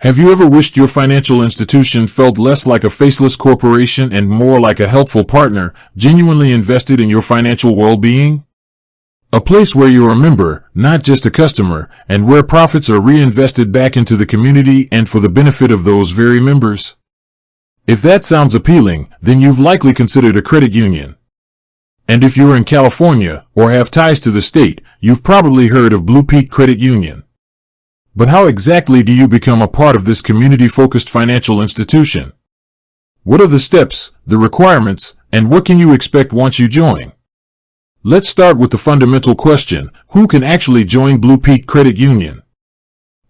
Have you ever wished your financial institution felt less like a faceless corporation and more like a helpful partner, genuinely invested in your financial well-being? A place where you're a member, not just a customer, and where profits are reinvested back into the community and for the benefit of those very members? If that sounds appealing, then you've likely considered a credit union. And if you're in California, or have ties to the state, you've probably heard of BluPeak Credit Union. But how exactly do you become a part of this community-focused financial institution? What are the steps, the requirements, and what can you expect once you join? Let's start with the fundamental question: who can actually join BluPeak Credit Union?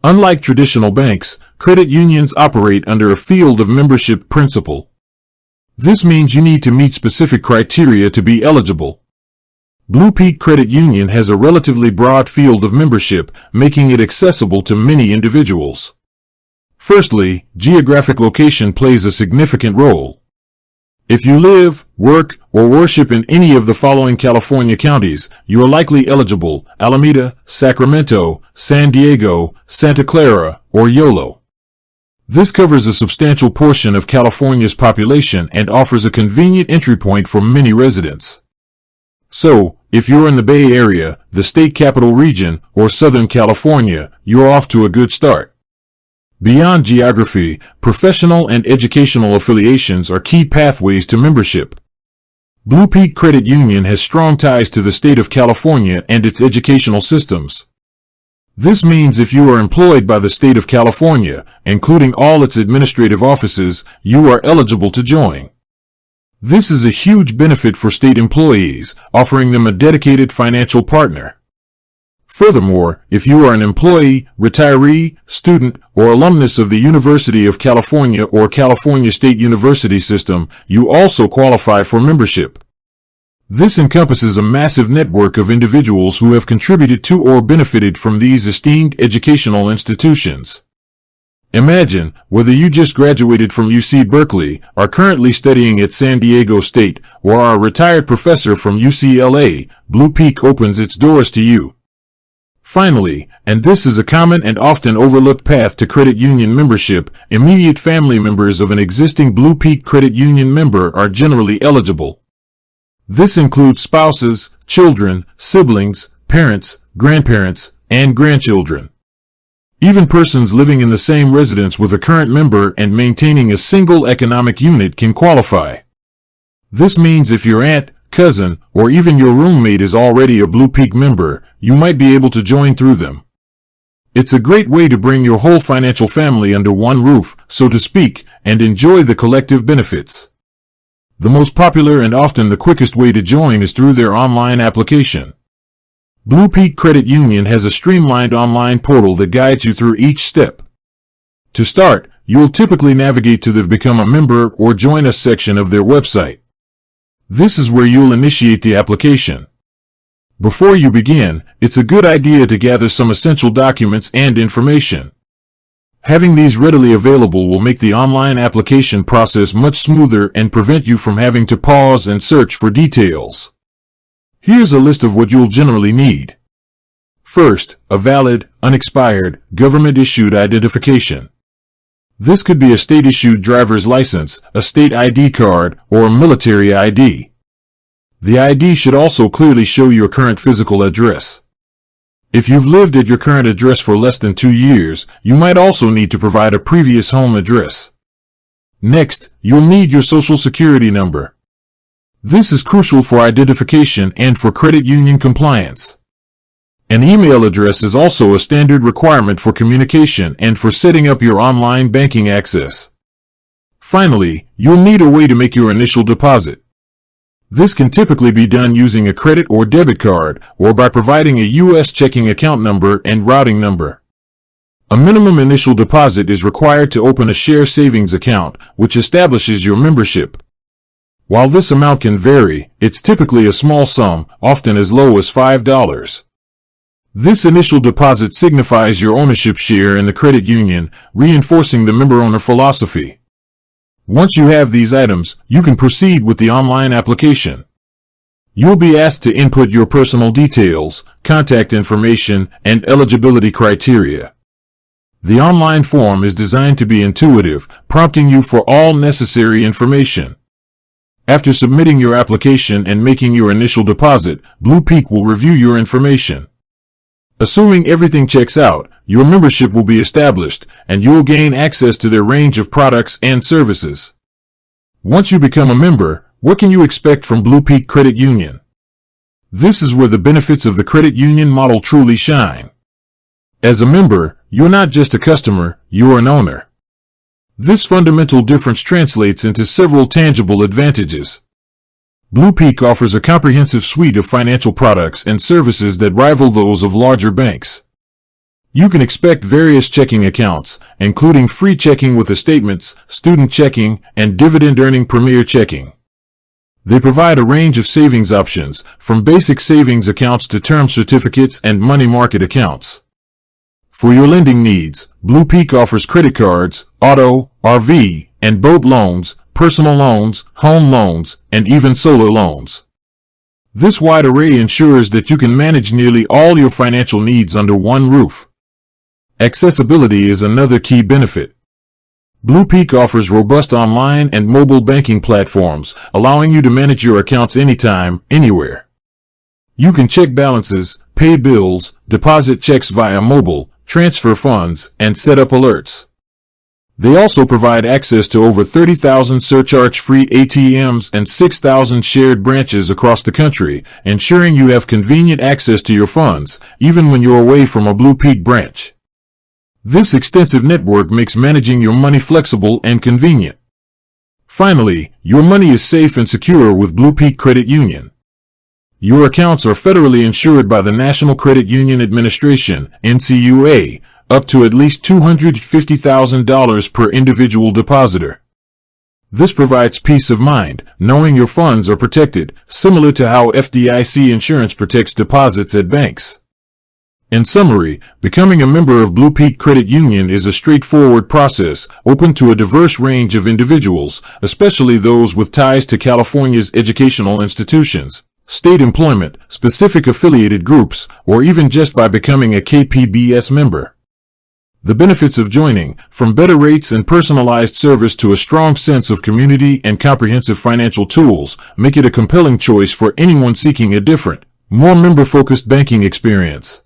Unlike traditional banks, credit unions operate under a field of membership principle. This means you need to meet specific criteria to be eligible. BluPeak Credit Union has a relatively broad field of membership, making it accessible to many individuals. Firstly, geographic location plays a significant role. If you live, work, or worship in any of the following California counties, you are likely eligible: Alameda, Sacramento, San Diego, Santa Clara, or Yolo. This covers a substantial portion of California's population and offers a convenient entry point for many residents. So, if you're in the Bay Area, the state capital region, or Southern California, you're off to a good start. Beyond geography, professional and educational affiliations are key pathways to membership. BluPeak Credit Union has strong ties to the state of California and its educational systems. This means if you are employed by the state of California, including all its administrative offices, you are eligible to join. This is a huge benefit for state employees, offering them a dedicated financial partner. Furthermore, if you are an employee, retiree, student, or alumnus of the University of California or California State University system, you also qualify for membership. This encompasses a massive network of individuals who have contributed to or benefited from these esteemed educational institutions. Imagine, whether you just graduated from UC Berkeley, are currently studying at San Diego State, or are a retired professor from UCLA, BluPeak opens its doors to you. Finally, and this is a common and often overlooked path to credit union membership, immediate family members of an existing BluPeak Credit Union member are generally eligible. This includes spouses, children, siblings, parents, grandparents, and grandchildren. Even persons living in the same residence with a current member and maintaining a single economic unit can qualify. This means if your aunt, cousin, or even your roommate is already a BluPeak member, you might be able to join through them. It's a great way to bring your whole financial family under one roof, so to speak, and enjoy the collective benefits. The most popular and often the quickest way to join is through their online application. BluPeak Credit Union has a streamlined online portal that guides you through each step. To start, you'll typically navigate to the Become a Member or Join Us section of their website. This is where you'll initiate the application. Before you begin, it's a good idea to gather some essential documents and information. Having these readily available will make the online application process much smoother and prevent you from having to pause and search for details. Here's a list of what you'll generally need. First, a valid, unexpired, government-issued identification. This could be a state-issued driver's license, a state ID card, or a military ID. The ID should also clearly show your current physical address. If you've lived at your current address for less than 2 years, you might also need to provide a previous home address. Next, you'll need your Social Security number. This is crucial for identification and for credit union compliance. An email address is also a standard requirement for communication and for setting up your online banking access. Finally, you'll need a way to make your initial deposit. This can typically be done using a credit or debit card, or by providing a U.S. checking account number and routing number. A minimum initial deposit is required to open a share savings account, which establishes your membership. While this amount can vary, it's typically a small sum, often as low as $5. This initial deposit signifies your ownership share in the credit union, reinforcing the member-owner philosophy. Once you have these items, you can proceed with the online application. You'll be asked to input your personal details, contact information, and eligibility criteria. The online form is designed to be intuitive, prompting you for all necessary information. After submitting your application and making your initial deposit, BluPeak will review your information. Assuming everything checks out, your membership will be established, and you'll gain access to their range of products and services. Once you become a member, what can you expect from BluPeak Credit Union? This is where the benefits of the credit union model truly shine. As a member, you're not just a customer, you're an owner. This fundamental difference translates into several tangible advantages. BluPeak offers a comprehensive suite of financial products and services that rival those of larger banks. You can expect various checking accounts, including free checking with statements, student checking, and dividend-earning premier checking. They provide a range of savings options, from basic savings accounts to term certificates and money market accounts. For your lending needs, BluPeak offers credit cards, auto, RV, and boat loans, personal loans, home loans, and even solar loans. This wide array ensures that you can manage nearly all your financial needs under one roof. Accessibility is another key benefit. BluPeak offers robust online and mobile banking platforms, allowing you to manage your accounts anytime, anywhere. You can check balances, pay bills, deposit checks via mobile, transfer funds, and set up alerts. They also provide access to over 30,000 surcharge-free ATMs and 6,000 shared branches across the country, ensuring you have convenient access to your funds, even when you're away from a BluPeak branch. This extensive network makes managing your money flexible and convenient. Finally, your money is safe and secure with BluPeak Credit Union. Your accounts are federally insured by the National Credit Union Administration, NCUA, up to at least $250,000 per individual depositor. This provides peace of mind, knowing your funds are protected, similar to how FDIC insurance protects deposits at banks. In summary, becoming a member of BluPeak Credit Union is a straightforward process, open to a diverse range of individuals, especially those with ties to California's educational institutions, state employment, specific affiliated groups, or even just by becoming a KPBS member. The benefits of joining, from better rates and personalized service to a strong sense of community and comprehensive financial tools, make it a compelling choice for anyone seeking a different, more member-focused banking experience.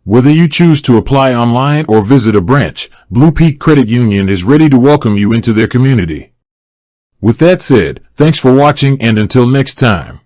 Whether you choose to apply online or visit a branch, BluPeak Credit Union is ready to welcome you into their community. With that said, thanks for watching, and until next time.